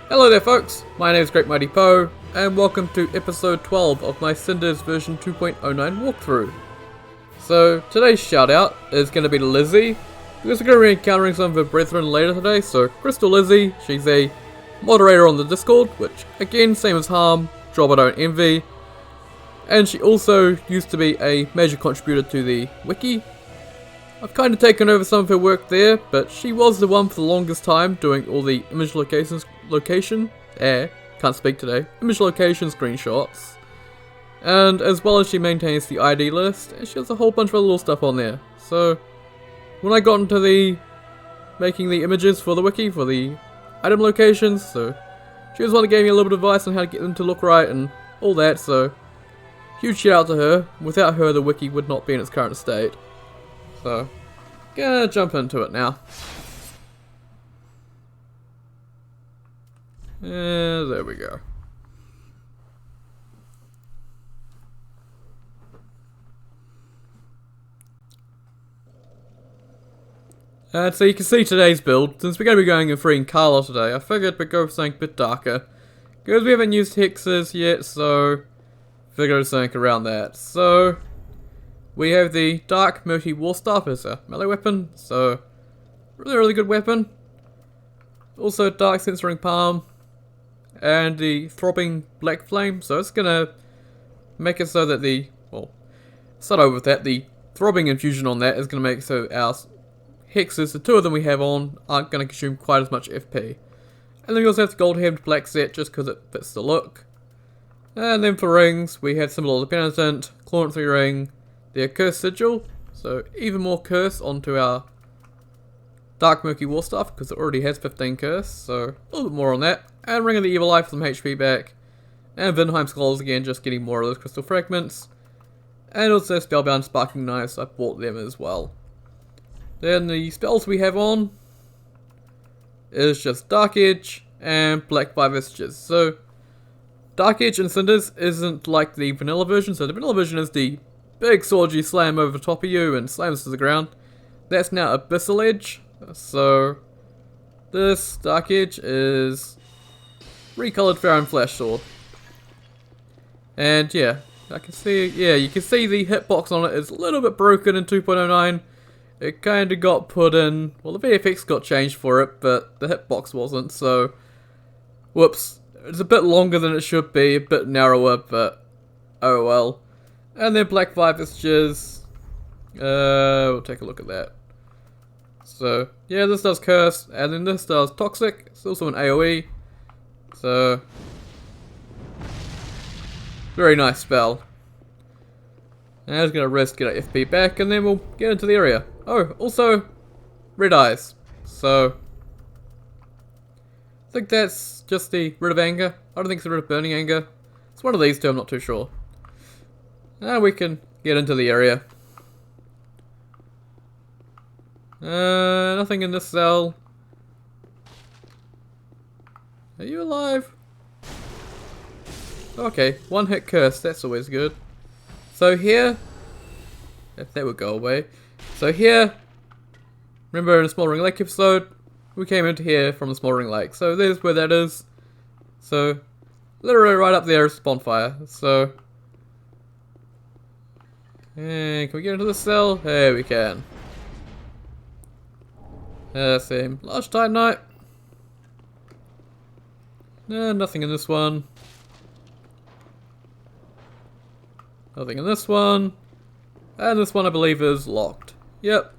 Hello there folks, my name is Great Mighty Poe, and welcome to episode 12 of my Cinders version 2.09 walkthrough. So, today's shout out is going to be to Lizzie, because we're going to be encountering some of her brethren later today. So, Crystal Lizzie, she's a moderator on the Discord, which again, same as Harm, job I don't envy. And she also used to be a major contributor to the wiki. I've kind of taken over some of her work there, but she was the one for the longest time doing all the image location, can't speak today, image location screenshots. And as well as she maintains the ID list, and she has a whole bunch of other little stuff on there. So, when I got into the making the images for the wiki, for the item locations, so she was one that gave me a little bit of advice on how to get them to look right and all that, so huge shout out to her. Without her, the wiki would not be in its current state. So, gonna jump into it now. There we go. So you can see today's build. Since we're going to be going in freeing Carla today, I figured we'd go for something a bit darker. Because we haven't used hexes yet, so figured something around that. So we have the Dark Murky Warstaff as a melee weapon, so really good weapon. Also Dark Censoring Palm, and the Throbbing Black Flame, so it's gonna make it so that start over with that, the Throbbing Infusion on that is gonna make it so our hexes, the two of them we have on, aren't gonna consume quite as much FP. And then we also have the Gold Hemmed Black set, just because it fits the look. And then for rings, we have Symbol of the Penitent, Sorcery Ring, the Accursed Sigil, so even more curse onto our Dark Murky Warstaff, because it already has 15 curse, so a little bit more on that. And Ring of the Evil Eye for some HP back. And Vinheim Skulls again, just getting more of those crystal fragments. And also Spellbound Sparking Knives, I bought them as well. Then the spells we have on is just Dark Edge and Black Vestiges. So Dark Edge and Cinders isn't like the vanilla version, so the vanilla version is the big sword you slam over the top of you and slams to the ground. That's now Abyssal Edge. So this Dark Edge is recolored Pharaoh Flash Sword. And yeah, you can see the hitbox on it is a little bit broken in 2.09. It kind of got put in, well, the VFX got changed for it, but the hitbox wasn't, so whoops. It's a bit longer than it should be, a bit narrower, but oh well. And then Black Vestiges, we'll take a look at that. So, yeah, this does Curse, and then this does Toxic. It's also an AoE. So, very nice spell. And I'm just going to rest, get our FP back, and then we'll get into the area. Oh, also, Red Eyes. So, I think that's just the Rid of Anger. I don't think it's the Rid of Burning Anger. It's one of these two, I'm not too sure. Now we can get into the area. Nothing in this cell. Are you alive? Okay, one hit curse, that's always good. So here, if that would go away. So here, remember in the Smoldering Lake episode, we came into here from the Smoldering Lake. So there's where that is. So, literally right up there is the bonfire. So, and can we get into the cell? There we can. Same. Large Titanite. No, nothing in this one. Nothing in this one. And this one I believe is locked. Yep.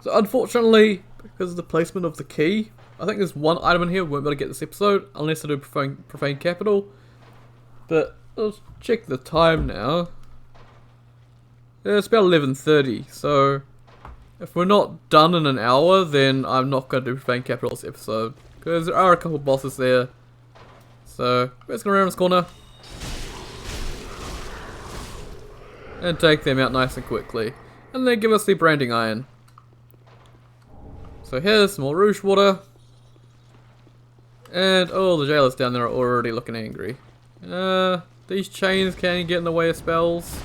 So unfortunately, because of the placement of the key, I think there's one item in here we won't be able to get this episode, unless I do Profane Capital. But let's check the time now. Yeah, it's about 11:30, so if we're not done in an hour, then I'm not going to do Profane Capital this episode, because there are a couple bosses there. So, let's go around this corner. And take them out nice and quickly. And then give us the Branding Iron. So here's some more Rouge Water. And, oh, the jailers down there are already looking angry. These chains can get in the way of spells.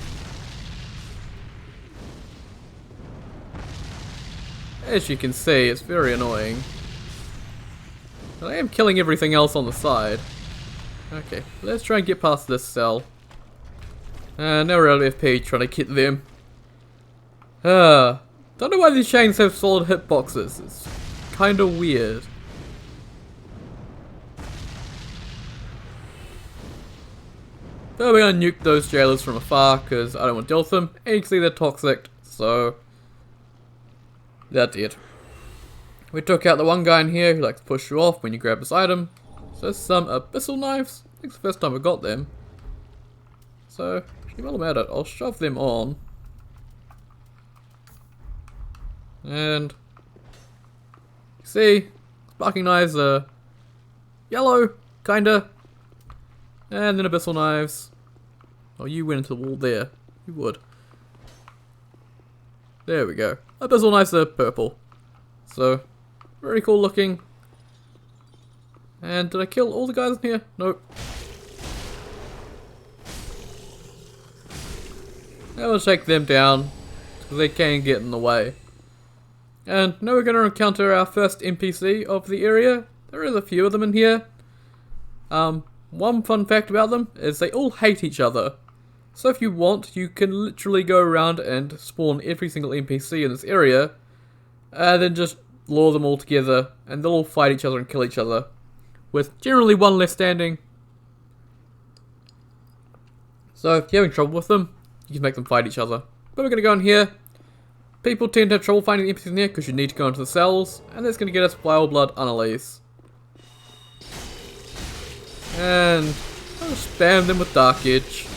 As you can see, it's very annoying. I am killing everything else on the side. Okay, let's try and get past this cell. Now we're out of FP trying to get them. Don't know why these chains have solid hitboxes. It's kinda weird. But we're gonna nuke those jailers from afar because I don't want to deal with them. And you can see they're toxic, so they're dead. We took out the one guy in here who likes to push you off when you grab his item. So there's some Abyssal Knives. I think it's the first time I got them. So, while I'm at it, I'll shove them on. And see, Sparking Knives are yellow, kinda. And then Abyssal Knives. Oh, you went into the wall there. You would. There we go. Abyssal Knives are purple. So, very cool looking. And did I kill all the guys in here? Nope. Now we'll take them down, because they can get in the way. And now we're going to encounter our first NPC of the area. There is a few of them in here. One fun fact about them is they all hate each other. So if you want, you can literally go around and spawn every single NPC in this area, and then just lure them all together, and they'll all fight each other and kill each other, with generally one left standing. So if you're having trouble with them, you can make them fight each other. But we're going to go in here. People tend to have trouble finding the NPCs in here because you need to go into the cells, and that's going to get us Wild Blood Unrelease. And I'll spam them with Dark Edge.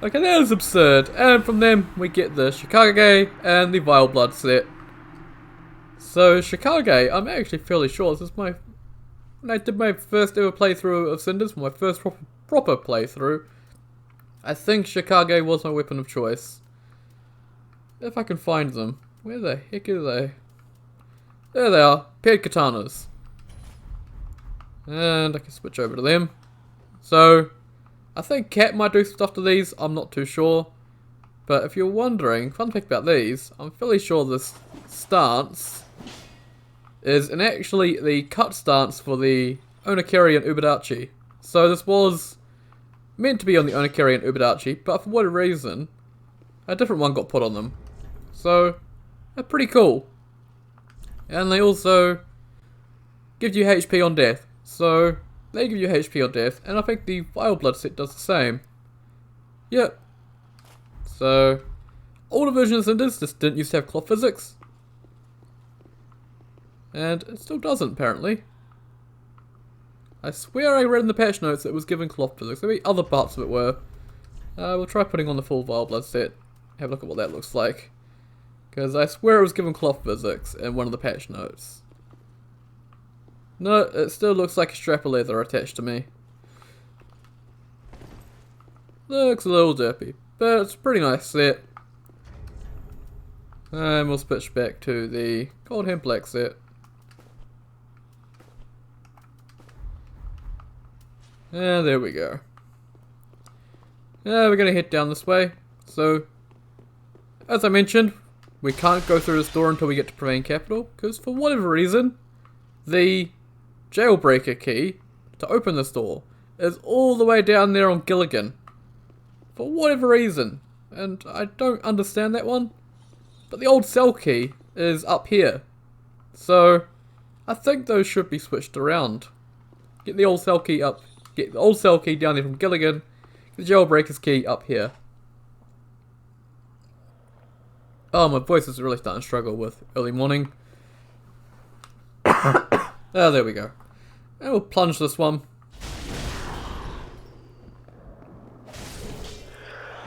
Okay, that is absurd. And from them, we get the Shikage and the Vile Blood set. So, Shikage, I'm actually fairly sure this is when I did my first ever playthrough of Cinders, my first proper playthrough, I think Shikage was my weapon of choice. If I can find them. Where the heck are they? There they are. Paired katanas. And I can switch over to them. So, I think Cat might do stuff to these, I'm not too sure. But if you're wondering, fun fact about these, I'm fairly sure this stance is actually the cut stance for the Onakiri and Ubidachi. So this was meant to be on the Onakiri and Ubidachi, but for whatever reason, a different one got put on them. So, they're pretty cool. And they also give you HP on death. So, they give you HP on death, and I think the Vile Blood set does the same. Yep. So, older versions of Cinders just didn't used to have cloth physics. And it still doesn't, apparently. I swear I read in the patch notes that it was given cloth physics. Maybe other parts of it were. We'll try putting on the full Vile Blood set. Have a look at what that looks like. Because I swear it was given cloth physics in one of the patch notes. No, it still looks like a strap of leather attached to me. Looks a little derpy, but it's a pretty nice set. And we'll switch back to the Gold Helm Black set. And there we go. We're going to head down this way. So, as I mentioned, we can't go through this door until we get to Provine Capital, because for whatever reason, the Jailbreak Key to open this door is all the way down there on Gilligan. For whatever reason. And I don't understand that one. But the old cell key is up here. So, I think those should be switched around. Get the old cell key up. Get the old cell key down there from Gilligan. Get the Jailbreaker's key up here. Oh, my voice is really starting to struggle with early morning. Oh, there we go. And we'll plunge this one.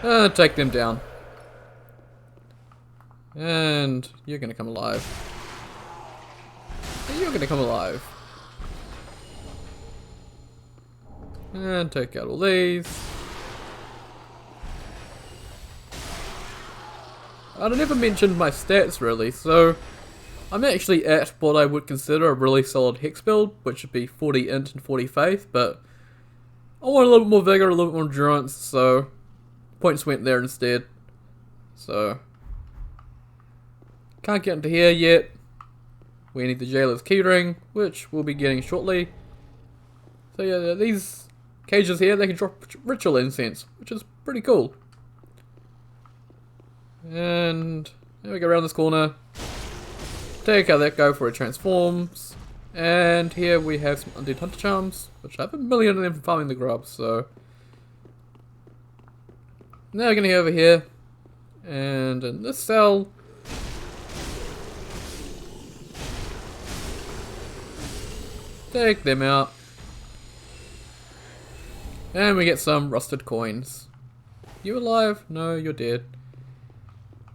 And take them down. And you're gonna come alive. And you're gonna come alive. And take out all these. I never mentioned my stats really, so I'm actually at what I would consider a really solid hex build, which would be 40 int and 40 faith, but I want a little bit more vigor, a little bit more endurance, so points went there instead. So can't get into here yet. we need the Jailer's Key Ring, which we'll be getting shortly. So yeah, these cages here, they can drop ritual incense, which is pretty cool. And there we go around this corner. Take out that guy before it transforms. And here we have some undead hunter charms, which I have a million of them from farming the grubs, so. Now we're gonna go over here. And in this cell. Take them out. And we get some rusted coins. You alive? No, you're dead.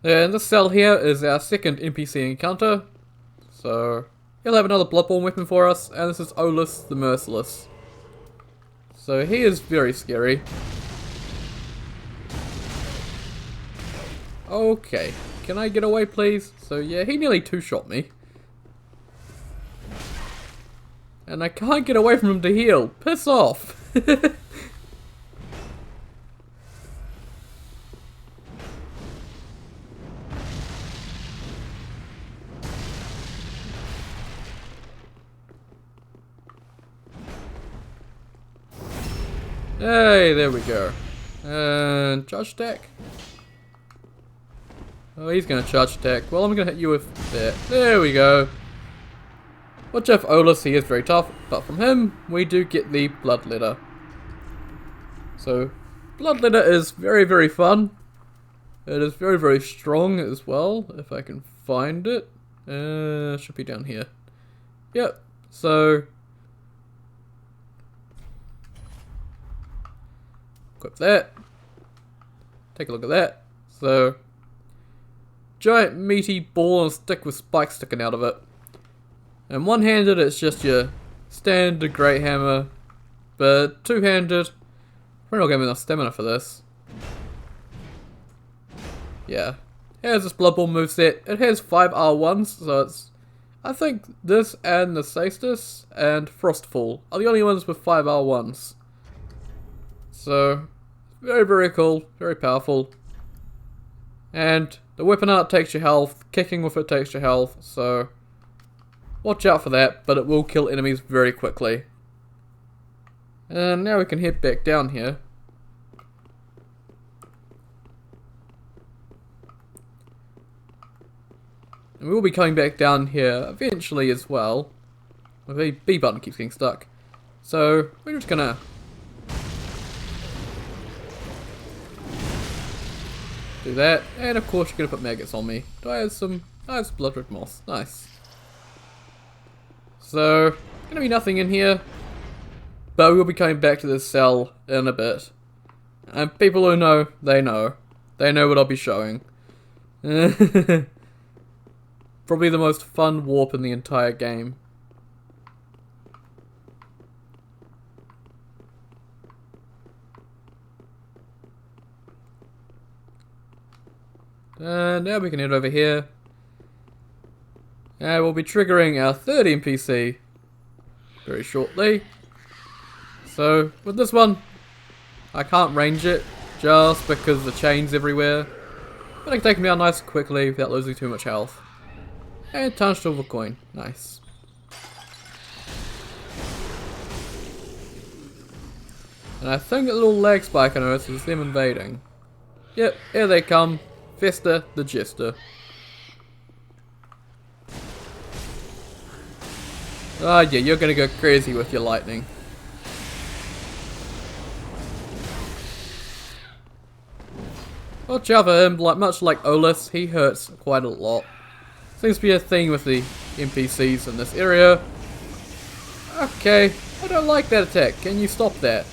And this cell here is our second NPC encounter. So, he'll have another Bloodborne weapon for us, and this is Olus the Merciless. So he is very scary. Okay, can I get away please? So yeah, he nearly two-shot me. And I can't get away from him to heal. Piss off! Hey, there we go. And charge attack. Oh, he's gonna charge attack. Well, I'm gonna hit you with that. There we go. Watch out for Olus, he is very tough, but from him, we do get the Bloodletter. So, Bloodletter is very, very fun. It is very, very strong as well, if I can find it. Should be down here. Yep, so. Equip that. Take a look at that. So, giant meaty ball and stick with spikes sticking out of it. And one-handed, it's just your standard great hammer, but two-handed, we're not getting enough stamina for this. Yeah, it has this Bloodborne moveset. It has 5 R1s, so it's, I think this and the Cinders and Frostfall are the only ones with 5 R1s. So, very, very cool, very powerful. And the weapon art takes your health, kicking with it takes your health, so watch out for that, but it will kill enemies very quickly. And now we can head back down here. And we will be coming back down here eventually as well. The B button keeps getting stuck. So, we're just gonna do that, and of course you're gonna put maggots on me. Do I have some? I have some bloodred moss. Nice. So, gonna be nothing in here, but we'll be coming back to this cell in a bit. And people who know, they know. They know what I'll be showing. Probably the most fun warp in the entire game. And now we can head over here. And we'll be triggering our third NPC very shortly. So, with this one, I can't range it just because the chain's everywhere. But I can take him down nice and quickly without losing too much health. And tarnished silver coin. Nice. And I think that little lag spike on Earth is them invading. Yep, here they come. Fester the Jester. Oh yeah, you're gonna go crazy with your lightning. Watch out for him, much like Olus, he hurts quite a lot. Seems to be a thing with the NPCs in this area. Okay, I don't like that attack. Can you stop that?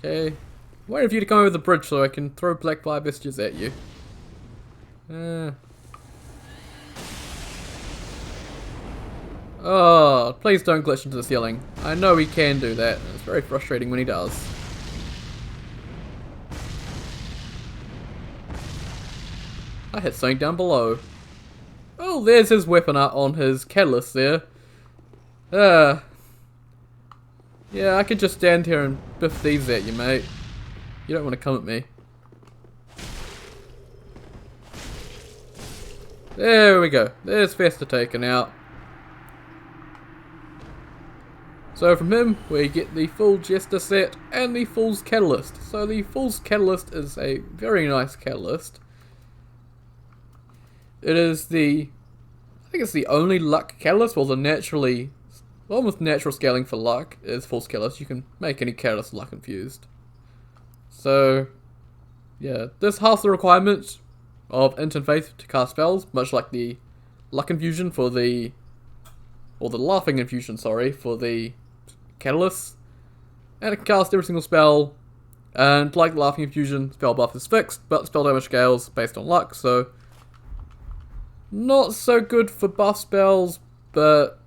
Okay. Waiting for you to come over the bridge so I can throw black fire messages at you. Oh, please don't glitch into the ceiling. I know he can do that. It's very frustrating when he does. I hit something down below. Oh, there's his weapon art on his catalyst there. Yeah, I could just stand here and biff these at you, mate. You don't want to come at me. There we go. There's Fester taken out. So from him, we get the full Jester set and the Fool's Catalyst. So the Fool's Catalyst is a very nice catalyst. It is I think it's the only luck catalyst, well, almost natural scaling for luck is Fool's Catalyst. You can make any catalyst luck infused. So, yeah, this halves the requirement of Instant Faith to cast spells, much like the luck infusion or the laughing infusion, sorry, for the catalysts. And it can cast every single spell, and like the laughing infusion, spell buff is fixed, but spell damage scales based on luck, so not so good for buff spells, but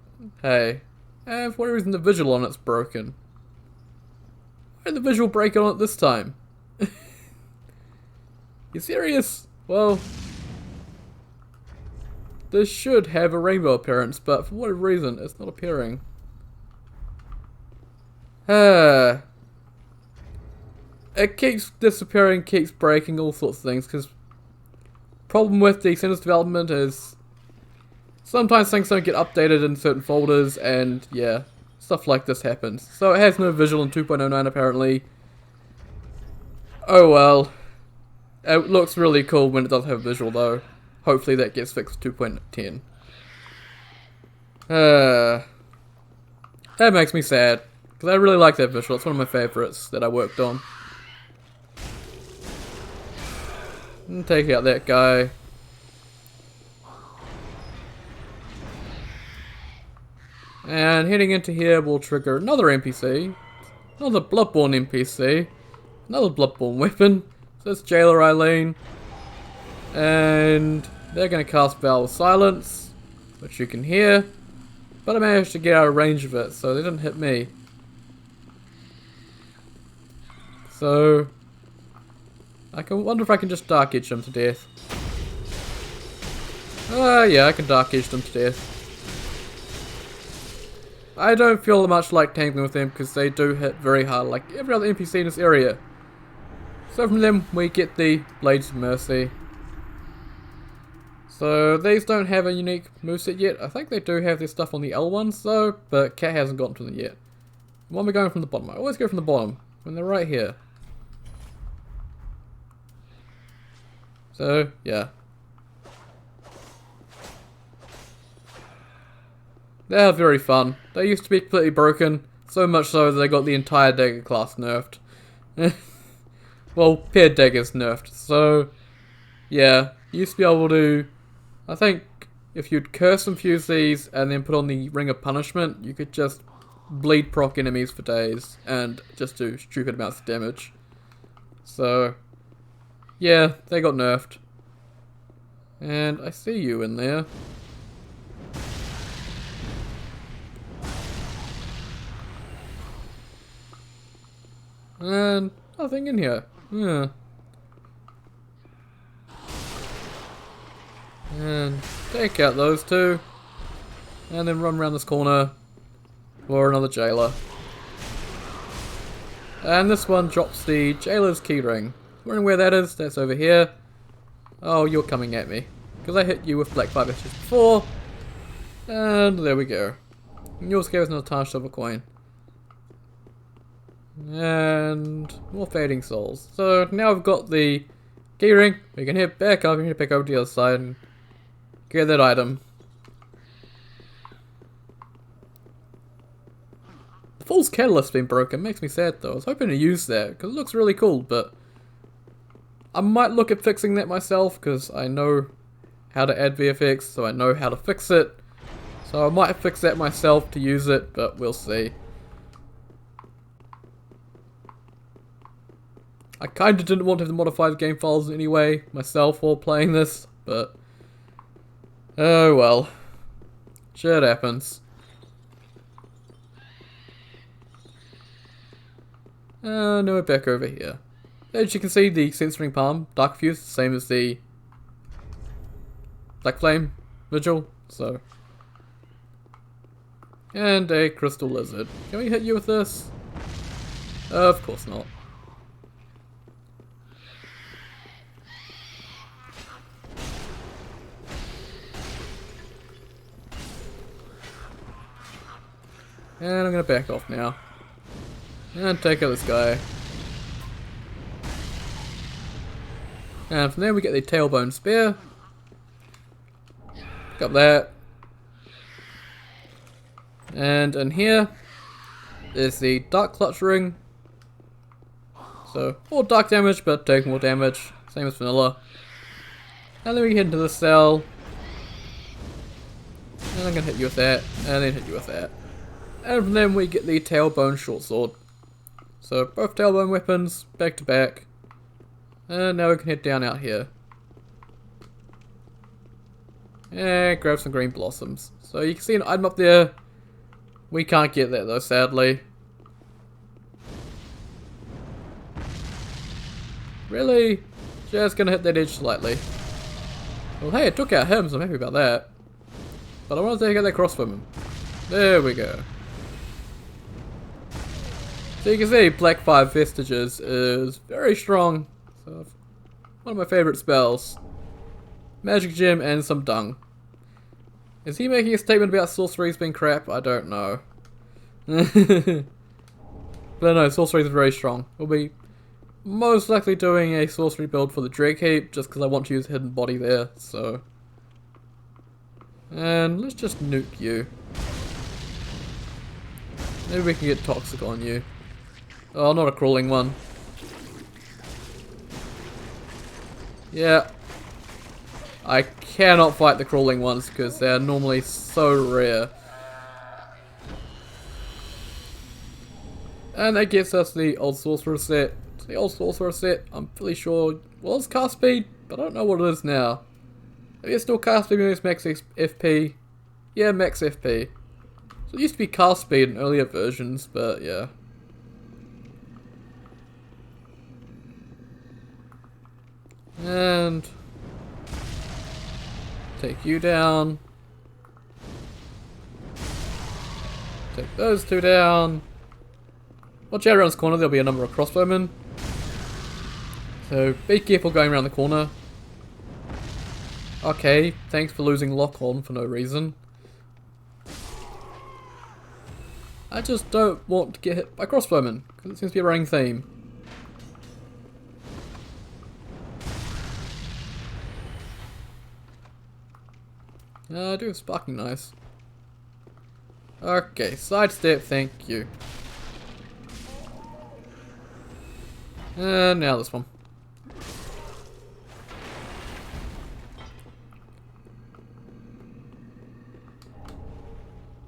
hey. And for whatever reason the visual on it's broken. Why did the visual break on it this time? You serious? Well, this should have a rainbow appearance, but for whatever reason it's not appearing. It keeps disappearing, keeps breaking, all sorts of things, because problem with the Cinders development is sometimes things don't get updated in certain folders, and yeah, stuff like this happens. So it has no visual in 2.09 apparently. Oh well. It looks really cool when it does have a visual though. Hopefully that gets fixed 2.10. That makes me sad, because I really like that visual. It's one of my favorites that I worked on. And take out that guy. And heading into here will trigger another NPC. Another Bloodborne NPC. Another Bloodborne weapon. So it's Jailer Eileen. And they're going to cast Vow of Silence, which you can hear. But I managed to get out of range of it, so they didn't hit me. So I can wonder if I can just Dark Edge them to death. Yeah, I can Dark Edge them to death. I don't feel much like tanking with them because they do hit very hard like every other NPC in this area. So from them we get the Blades of Mercy. So these don't have a unique moveset yet. I think they do have their stuff on the L ones though, but Cat hasn't gotten to them yet. When we're going from the bottom, I always go from the bottom when they're right here. So yeah. They're very fun. They used to be completely broken, so much so that they got the entire dagger class nerfed. Well, paired daggers nerfed. So, yeah, you used to be able to, I think, if you'd curse infuse these and then put on the Ring of Punishment, you could just bleed proc enemies for days and just do stupid amounts of damage. So, yeah, they got nerfed. And I see you in there. And nothing in here. Yeah. And take out those two. And then run around this corner for another jailer. And this one drops the jailer's keyring. Wondering where that is? That's over here. Oh, you're coming at me. Because I hit you with black 5 just before. And there we go. And yours gave us another tarnished silver coin. And more fading souls. So now I've got the keyring. We can head back up and back over to the other side and get that item. The Fool's Catalyst's been broken. Makes me sad though. I was hoping to use that because it looks really cool, but I might look at fixing that myself because I know how to add VFX, so I know how to fix it. So I might fix that myself to use it, but we'll see. I kinda didn't want to have to modify the game files anyway, myself, while playing this, but oh well. Shit happens. Now we're back over here. As you can see, the Censoring Palm, Dark Fuse, same as the Black Flame Vigil, so. And a Crystal Lizard. Can we hit you with this? Of course not. And I'm gonna back off now. And take out this guy. And from there we get the Tailbone Spear. Pick up that. And in here is the Dark Clutch Ring. So, more dark damage, but taking more damage. Same as vanilla. And then we head into the cell. And I'm gonna hit you with that. And then hit you with that. And from then we get the Tailbone Short Sword. So, both Tailbone weapons, back to back. And now we can head down out here. And grab some green blossoms. So you can see an item up there. We can't get that though, sadly. Really? Just gonna hit that edge slightly. Well, hey, it took out him, so I'm happy about that. But I want to take out that crossbowman. There we go. So you can see Black 5 Vestiges is very strong. So one of my favourite spells. Magic Gem and some dung. Is he making a statement about sorceries being crap? I don't know. But no, sorceries are very strong. We'll be most likely doing a sorcery build for the Dreg Heap, just because I want to use Hidden Body there, so. And let's just nuke you. Maybe we can get toxic on you. Oh, not a crawling one. Yeah. I cannot fight the crawling ones because they're normally so rare. And that gets us the Old Sorcerer set. The Old Sorcerer set, I'm pretty sure, was cast speed, but I don't know what it is now. Maybe it's still cast speed when it's max FP. Yeah, max FP. So it used to be cast speed in earlier versions, but yeah. And take you down. Take those two down. Watch out around this corner, there'll be a number of crossbowmen. So be careful going around the corner. Okay, thanks for losing lock on for no reason. I just don't want to get hit by crossbowmen, because it seems to be a running theme. I do have sparking knives. Okay, sidestep, thank you. And now this one.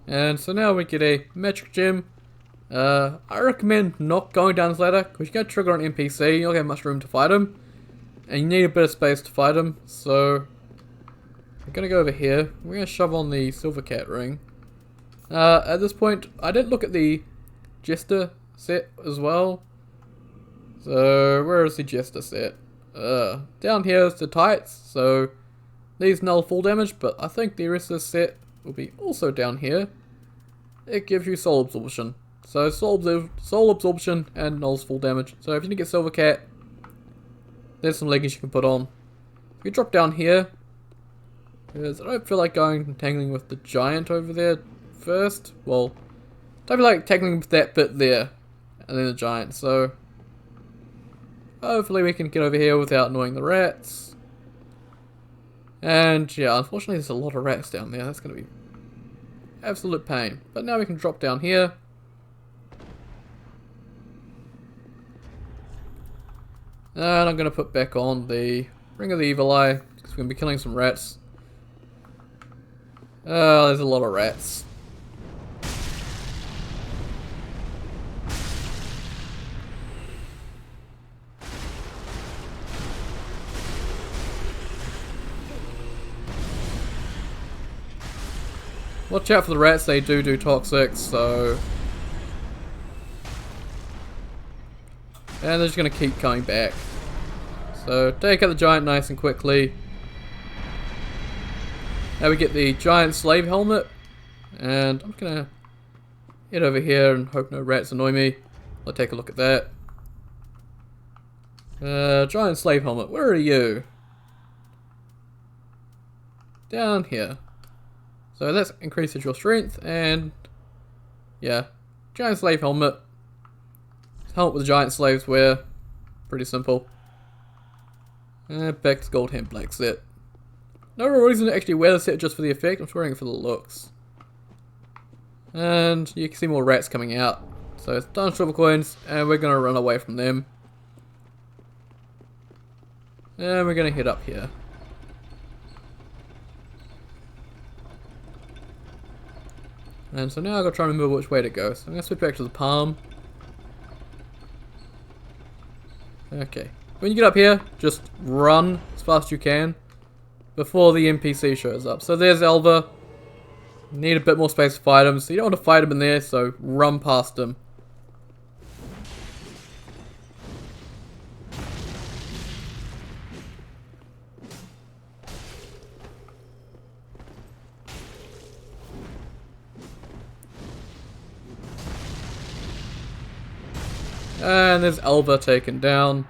And so now we get a magic gem. I recommend not going down this ladder, because you can trigger an NPC, you don't have much room to fight him. And you need a bit of space to fight him, so we're gonna go over here. We're gonna shove on the Silver Cat ring. At this point, I did look at the Jester set as well. So where is the Jester set? Down here is the tights, so these null full damage, but I think the rest of the set will be also down here. It gives you soul absorption. So soul absorption and nulls full damage. So if you need to get Silver Cat, there's some leggings you can put on. If you drop down here, because I don't feel like going and tangling with the giant over there first. Well, don't feel like tangling with that bit there, and then the giant, so hopefully we can get over here without annoying the rats. And yeah, unfortunately there's a lot of rats down there, that's going to be absolute pain. But now we can drop down here. And I'm going to put back on the Ring of the Evil Eye, because we're going to be killing some rats. There's a lot of rats. Watch out for the rats, they do toxic, so. And they're just going to keep coming back. So take out the giant nice and quickly. Now we get the giant slave helmet. And I'm going to head over here and hope no rats annoy me. I'll take a look at that. Giant slave helmet, where are you? Down here. So that increases your strength and Yeah. Giant slave helmet. Helmet with giant slaves wear. Pretty simple. And back to Gold Hand Black set. No real reason to actually wear the set just for the effect. I'm just wearing it for the looks. And you can see more rats coming out. So it's done silver coins, and we're gonna run away from them. And we're gonna head up here. And so now I've got to try and remember which way to go. So I'm gonna switch back to the palm. Okay. When you get up here, just run as fast as you can before the NPC shows up. So there's Elva. Need a bit more space to fight him, so you don't want to fight him in there, so run past him. And there's Elva taken down.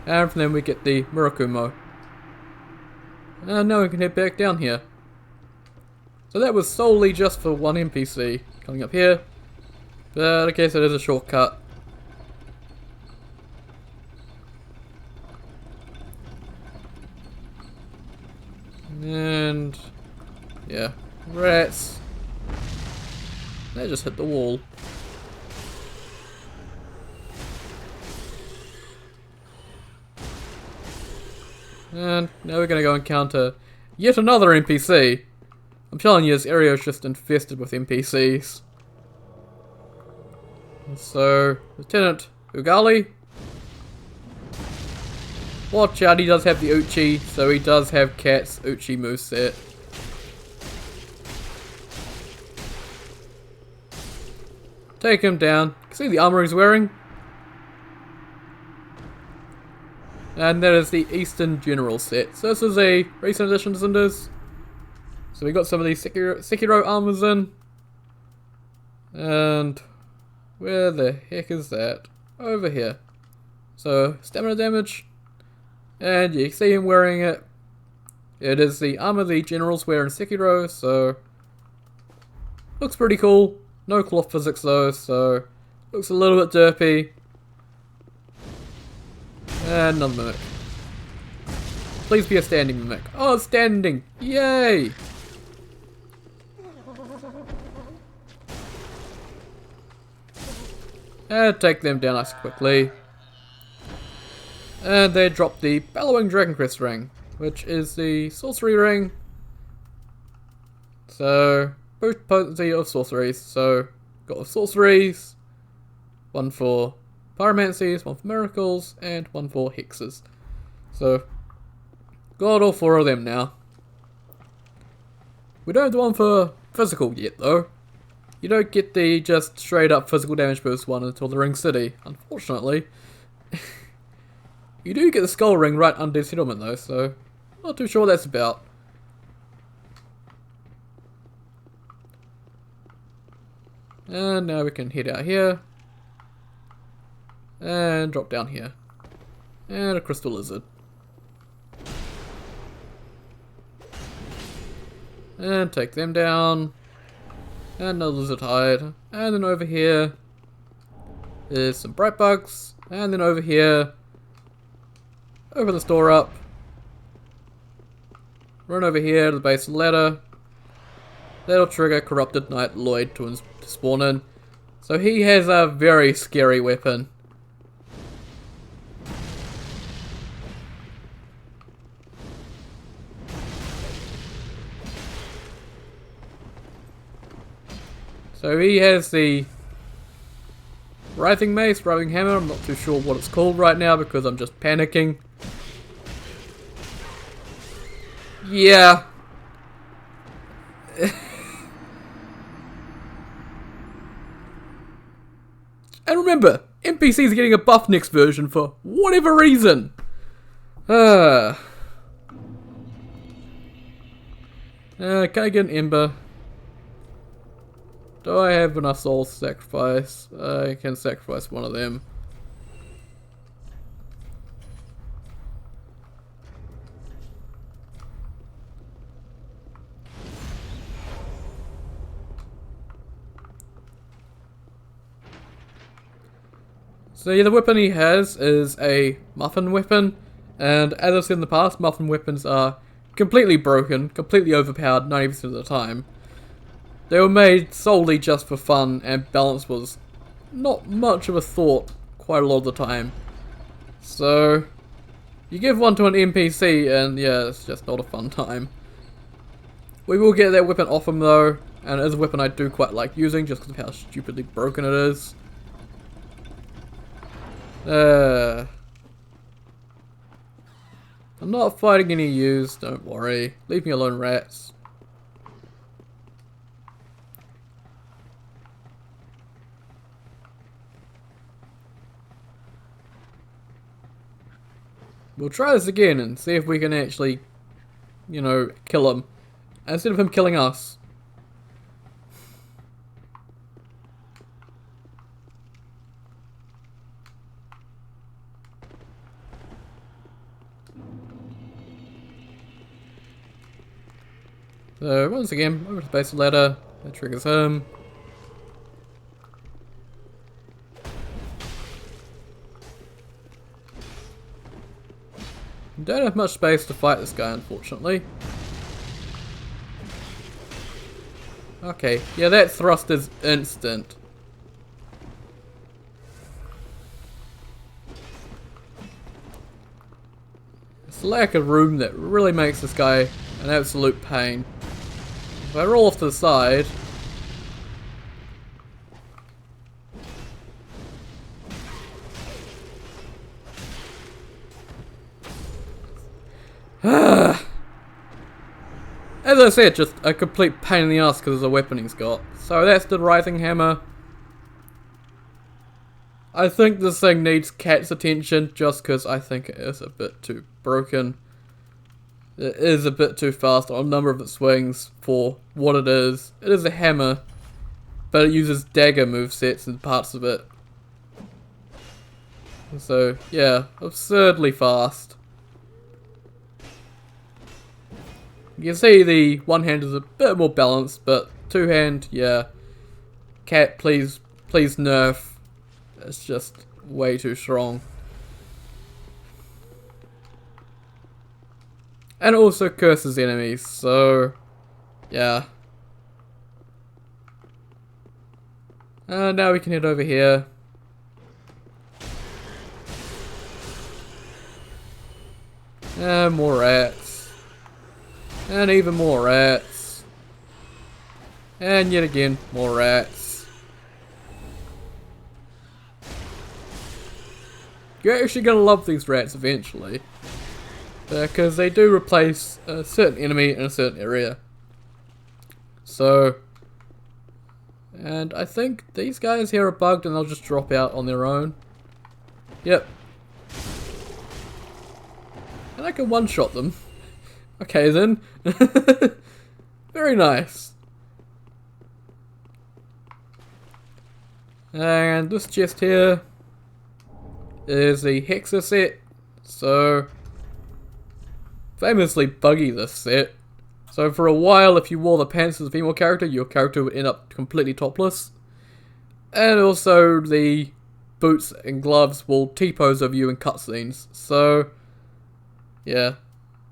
And from then we get the Murakumo. And now we can head back down here. So that was solely just for one NPC coming up here. But I guess it is a shortcut. And yeah, rats. They just hit the wall. And now we're gonna go encounter yet another NPC. I'm telling you, this area is just infested with NPCs. So, Lieutenant Ugali. Watch out, he does have the Uchi, so he does have Cat's Uchi moveset. Take him down. See the armor he's wearing? And that is the Eastern General set. So this is a recent addition to Cinders. So we got some of these Sekiro armors in. And where the heck is that? Over here. So stamina damage. And you see him wearing it. It is the armor the generals wear in Sekiro, so looks pretty cool. No cloth physics though, so looks a little bit derpy. And another mimic. Please be a standing mimic. Oh, it's standing! Yay! And take them down nice quickly. And they drop the Bellowing Dragon Crest Ring, which is the Sorcery Ring. So, boost potency of sorceries. So, got sorceries, one for pyromancies, one for miracles, and one for hexes. So, got all four of them now. We don't have the one for physical yet though. You don't get the just straight up physical damage boost one until the Ring City, unfortunately. You do get the Skull Ring right under settlement though, so not too sure what that's about. And now we can head out here. And drop down here. And a Crystal Lizard. And take them down. And another Lizard Hide. And then over here is some Bright Bugs. And then over here, open the store up. Run over here to the base of the ladder. That'll trigger Corrupted Knight Lloyd to spawn in. So he has a very scary weapon. So he has the Writhing Mace, Writhing Hammer. I'm not too sure what it's called right now because I'm just panicking. Yeah. And remember, NPCs are getting a buff next version for whatever reason. Can I get an Ember? Do I have enough souls to sacrifice? I can sacrifice one of them. So yeah, the weapon he has is a muffin weapon, and as I've said in the past, muffin weapons are completely broken, completely overpowered 90% of the time. They were made solely just for fun, and balance was not much of a thought quite a lot of the time. So you give one to an NPC and yeah, it's just not a fun time. We will get that weapon off him though, and it is a weapon I do quite like using just because of how stupidly broken it is. I'm not fighting any use, don't worry. Leave me alone, rats. We'll try this again and see if we can actually, you know, kill him. Instead of him killing us. So, once again, over to the base of the ladder. That triggers him. Don't have much space to fight this guy, unfortunately. Okay, yeah, that thrust is instant. It's the lack of room that really makes this guy an absolute pain. If I roll off to the side... As I said, just a complete pain in the ass because of the weapon he's got. So that's the Writhing Hammer. I think this thing needs Cat's attention just because I think it is a bit too broken. It is a bit too fast on a number of its swings for what it is. It is a hammer, but it uses dagger movesets in parts of it. So, yeah, absurdly fast. You can see the one hand is a bit more balanced, but two hand, yeah. Cat, please nerf. It's just way too strong. And it also curses enemies, so yeah. Now we can head over here. And more rats. And even more rats. And yet again, more rats. You're actually gonna love these rats eventually. Because they do replace a certain enemy in a certain area. So... And I think these guys here are bugged and they'll just drop out on their own. Yep. And I can one-shot them. Okay then. Very nice. And this chest here is the Hexa set. So, famously buggy this set. So for a while, if you wore the pants as a female character, your character would end up completely topless. And also the boots and gloves will T-pose over you in cutscenes. So, yeah.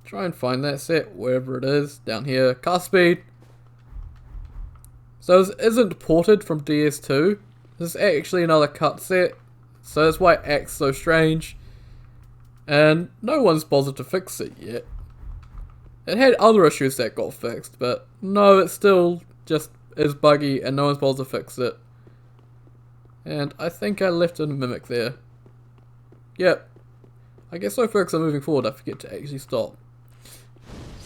Try and find that set, wherever it is. Down here, cast speed. So this isn't ported from DS2. This is actually another cut set. So that's why it acts so strange. And no one's bothered to fix it yet. It had other issues that got fixed, but no, it still just is buggy and no one's bothered to fix it. And I think I left in a mimic there. Yep. I get so focused on moving forward I forget to actually stop.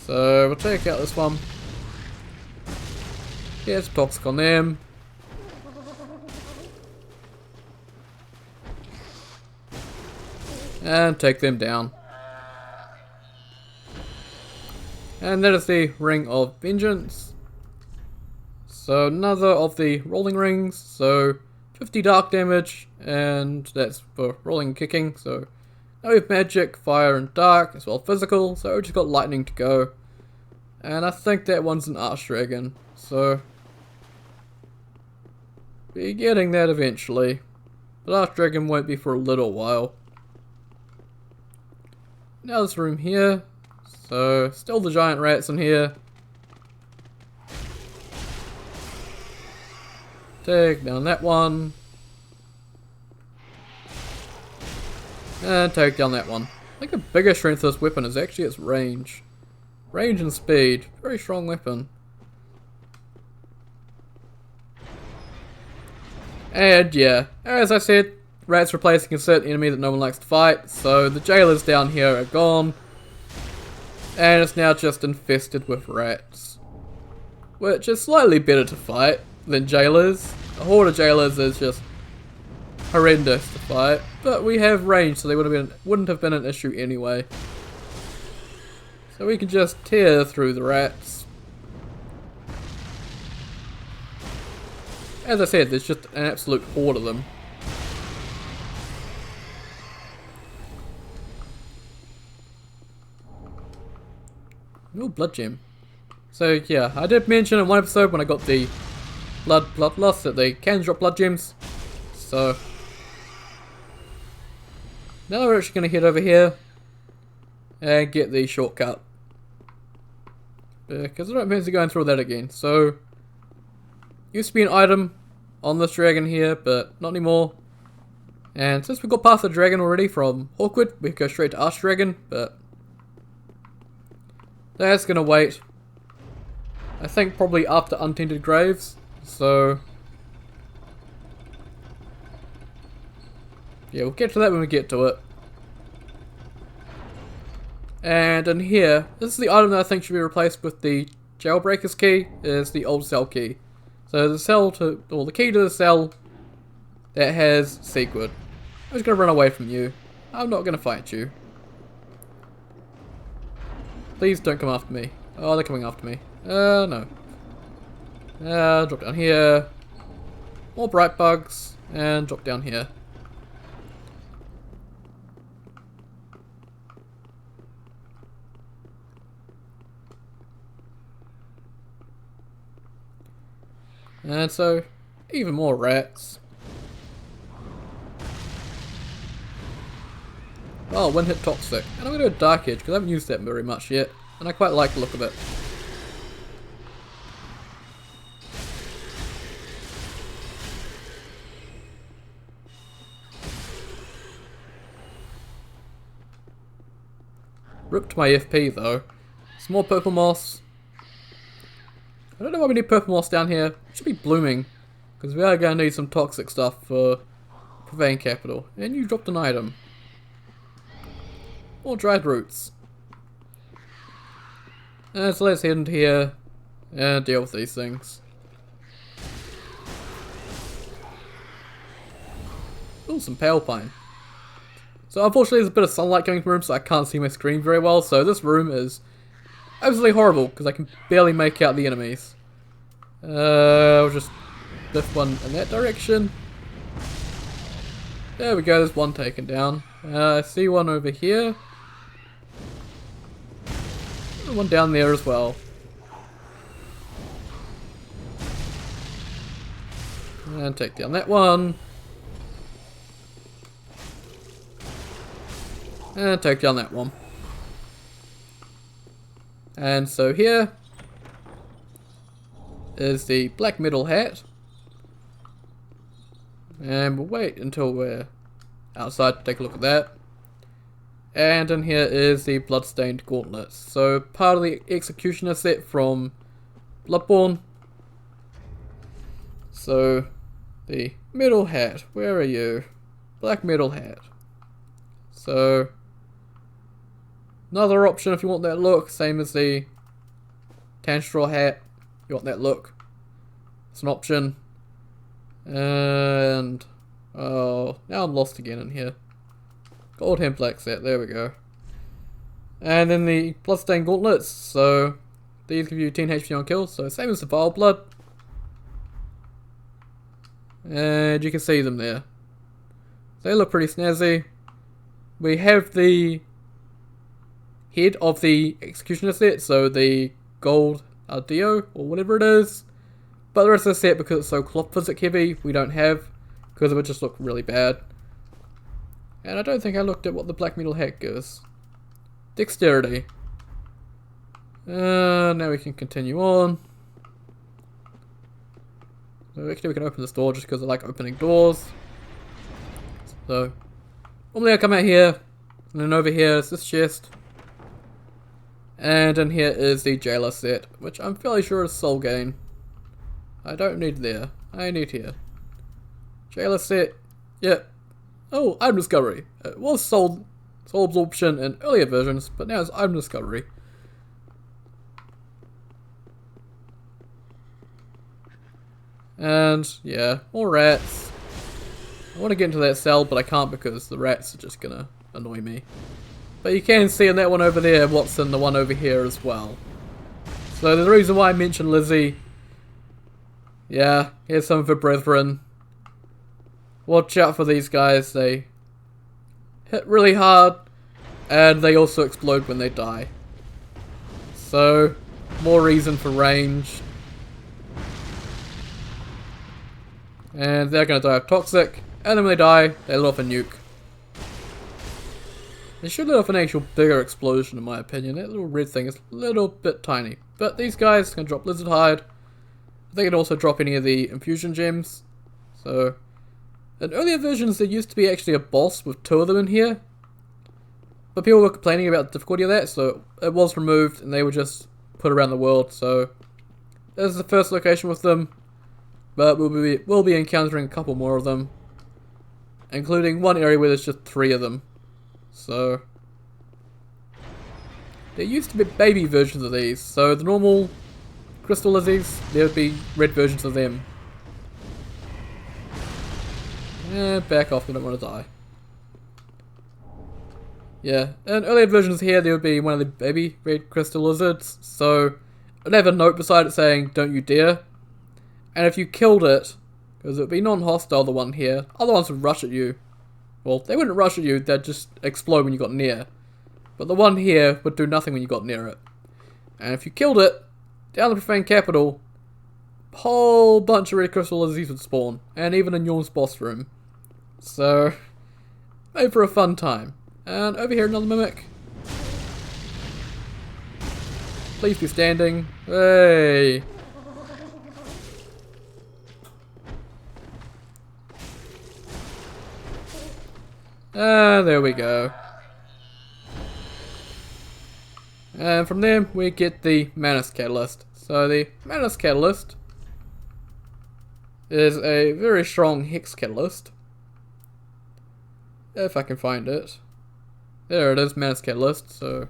So we'll take out this one. Yeah, it's toxic on them. And take them down. And that is the Ring of Vengeance. So another of the rolling rings. So 50 dark damage, and that's for rolling and kicking. So now we have magic, fire and dark, as well as physical. So we just got lightning to go. And I think that one's an Archdragon. So be getting that eventually. The last dragon won't be for a little while. Now this room here. So, still the giant rats in here. Take down that one. And take down that one. I think the biggest strength of this weapon is actually its range. Range and speed. Very strong weapon. And yeah, as I said, rats replacing a certain enemy that no one likes to fight. So the jailers down here are gone. And it's now just infested with rats. Which is slightly better to fight than jailers. A horde of jailers is just horrendous to fight. But we have range, so they wouldn't have been an issue anyway. So we can just tear through the rats. As I said, there's just an absolute horde of them. Oh, blood gem. So yeah, I did mention in one episode when I got the blood loss that they can drop blood gems. So now we're actually going to head over here and get the shortcut. Because I don't fancy going through that again. So used to be an item on this dragon here, but not anymore. And since we got past the dragon already from Hawkwood, we can go straight to Archdragon, but that's gonna wait. I think probably after Untainted Graves. So yeah, we'll get to that when we get to it. And in here, this is the item that I think should be replaced with the Jailbreaker's Key, is the old cell key. So the key to the cell that has Secret. I'm just gonna run away from you. I'm not gonna fight you. Please don't come after me. Oh, they're coming after me. No. Drop down here. More bright bugs. And drop down here. And so, even more rats. Oh, one hit toxic. And I'm going to do a Dark Edge because I haven't used that very much yet. And I quite like the look of it. Ripped my FP though. Some more purple moss. I don't know why we need purple moss down here. It should be blooming. Because we are going to need some toxic stuff for Vein Capital. And you dropped an item. More dried roots. And so let's head into here and deal with these things. Oh, some pale pine. So unfortunately there's a bit of sunlight coming from the room, so I can't see my screen very well. So this room is absolutely horrible because I can barely make out the enemies. I'll just lift one in that direction. There we go, there's one taken down. I see one over here. And one down there as well. And take down that one. And take down that one. And so here is the black metal hat. And we'll wait until we're outside to take a look at that. And in here is the bloodstained gauntlets. So part of the executioner set from Bloodborne. So the metal hat, where are you? Black metal hat. So another option if you want that look, same as the tan straw hat, you want that look. It's an option. And oh, now I'm lost again in here. Gold hem black set, there we go. And then the bloodstained gauntlets, so these give you 10 HP on kill, so same as the vile blood. And you can see them there. They look pretty snazzy. We have the head of the executioner set, so the gold Ardeo or whatever it is. But the rest of the set, because it's so cloth physic heavy, we don't have, because it would just look really bad. And I don't think I looked at what the black metal hat gives. Dexterity. Now we can continue on. So actually we can open this door just because I like opening doors. So normally I come out here, and then over here is this chest. And in here is the jailer set, which I'm fairly sure is soul gain. I don't need there, I need here. Jailer set, yep. Oh, item discovery. It was soul absorption in earlier versions, but now it's item discovery. And yeah, more rats. I want to get into that cell, but I can't because the rats are just gonna annoy me. But you can see in that one over there what's in the one over here as well. So the reason why I mentioned Lizzie. Yeah, here's some of her brethren. Watch out for these guys, they hit really hard and they also explode when they die. So, more reason for range. And they're going to die of toxic, and then when they die, they let off a nuke. They should let off an actual bigger explosion in my opinion. That little red thing is a little bit tiny. But these guys can drop lizard hide. They can also drop any of the infusion gems. So, in earlier versions there used to be actually a boss with 2 of them in here. But people were complaining about the difficulty of that, so it was removed and they were just put around the world. So, this is the first location with them. But we'll be encountering a couple more of them. Including one area where there's just 3 of them. So, there used to be baby versions of these. So the normal crystal lizards, there would be red versions of them. Back off, I don't want to die. Yeah, in earlier versions here, there would be one of the baby red crystal lizards. So, it'd have a note beside it saying, "Don't you dare." And if you killed it, because it would be non-hostile, the one here, other ones would rush at you. Well, they wouldn't rush at you, they'd just explode when you got near. But the one here would do nothing when you got near it. And if you killed it, down the Profane Capital, a whole bunch of red crystal lizards would spawn. And even in Yorn's boss room. So, made for a fun time. And over here another mimic. Please be standing. Hey! There we go. And from there we get the Manus Catalyst. So the Manus Catalyst is a very strong Hex Catalyst. If I can find it. There it is, Manus Catalyst. So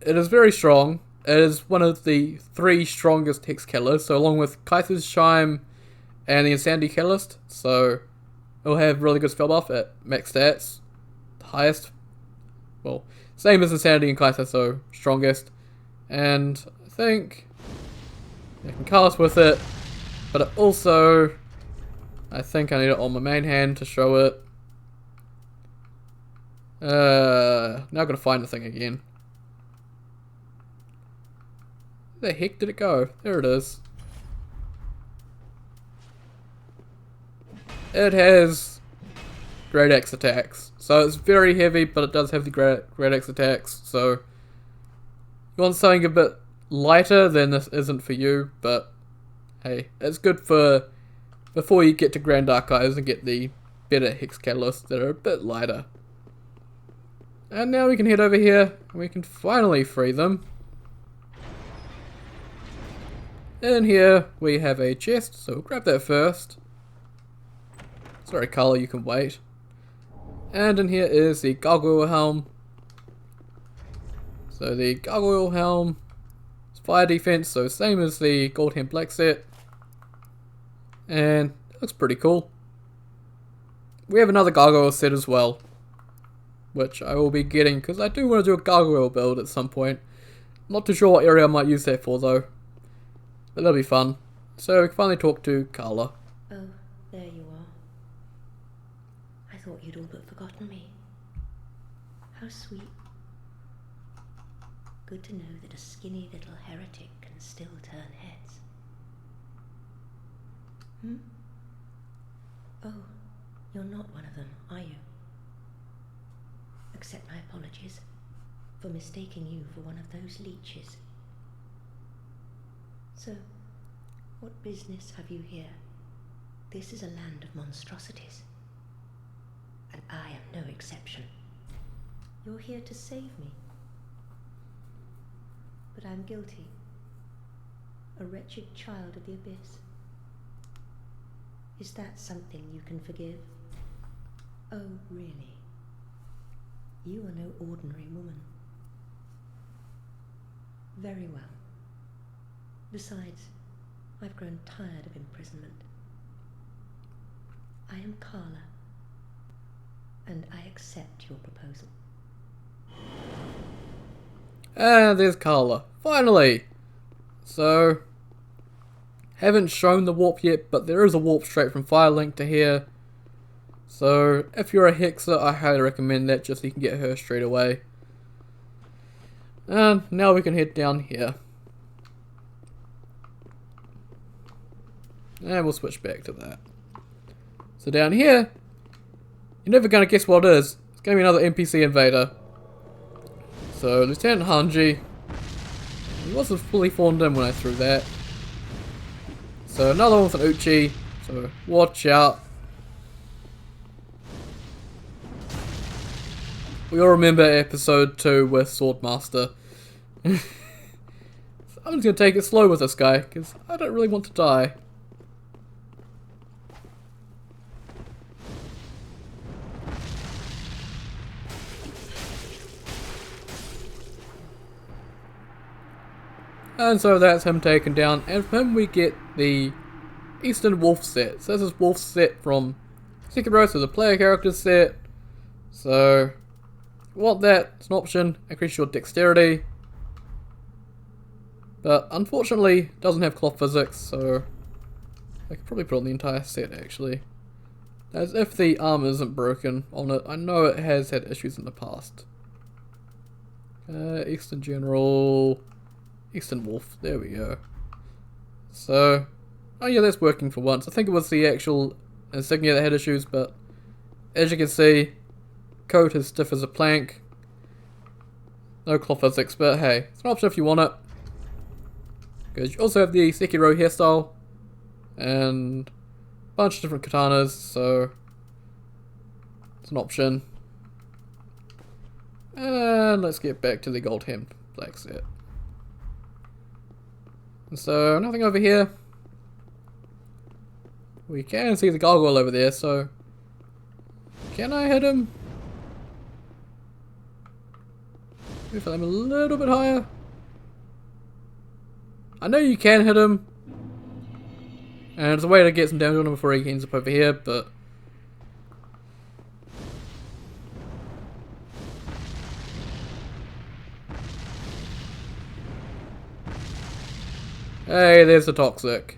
it is very strong. It is one of the 3 strongest Hex Catalysts. So along with Kyther's Chime and the Insanity Catalyst, so it'll have really good spell buff at max stats. The highest, well, same as Insanity and Kyther, so strongest. And I think I can cast with it, but it also, I think I need it on my main hand to show it. Now I've got to find the thing again. Where the heck did it go? There it is. It has Great Axe attacks. So it's very heavy, but it does have the Great Axe attacks. So you want something a bit lighter, then this isn't for you. But hey, it's good for before you get to Grand Archives and get the better Hex Catalysts that are a bit lighter. And now we can head over here and we can finally free them. In here we have a chest, so we'll grab that first. Sorry, Carla, you can wait. And in here is the Goggle Helm. So the Goggle Helm is fire defense, so same as the Gold Hand Black set. And it looks pretty cool. We have another gargoyle set as well, which I will be getting because I do want to do a gargoyle build at some point. Not too sure what area I might use that for though. But that'll be fun. So we can finally talk to Carla. Oh, there you are. I thought you'd all but forgotten me. How sweet. Good to know that a skinny little heretic can still turn heads. Hmm? Oh, you're not one of them, are you? Accept my apologies for mistaking you for one of those leeches. So, what business have you here? This is a land of monstrosities, and I am no exception. You're here to save me, but I'm guilty, a wretched child of the abyss. Is that something you can forgive? Oh, really? You are no ordinary woman. Very well. Besides, I've grown tired of imprisonment. I am Carla, and I accept your proposal. There's Carla. Finally! So, haven't shown the warp yet, but there is a warp straight from Firelink to here. So, if you're a hexer, I highly recommend that just so you can get her straight away. And now we can head down here. And we'll switch back to that. So down here, you're never going to guess what it is. It's going to be another NPC invader. So, Lieutenant Hanji. He wasn't fully formed in when I threw that. So another one with an Uchi. So watch out. We all remember episode 2 with Swordmaster. So I'm just going to take it slow with this guy, because I don't really want to die. And so that's him taken down, and from him we get the Eastern Wolf set. So this is Wolf set from Sekiro, so the player character set. So, if you want that, it's an option, increase your dexterity. But unfortunately, it doesn't have cloth physics, so I could probably put on the entire set actually. As if the armor isn't broken on it. I know it has had issues in the past. Eastern General... Eastern Wolf, there we go. So, oh yeah, that's working for once. I think it was the actual insignia that had issues, but as you can see, coat is stiff as a plank. No cloth physics, but hey, it's an option if you want it. Because you also have the Sekiro hairstyle, and a bunch of different katanas, so it's an option. And let's get back to the gold hem black set. So, nothing over here. We can see the gargoyle over there, so... Can I hit him? Move him a little bit higher. I know you can hit him. And there's a way to get some damage on him before he ends up over here, but... Hey, there's the toxic.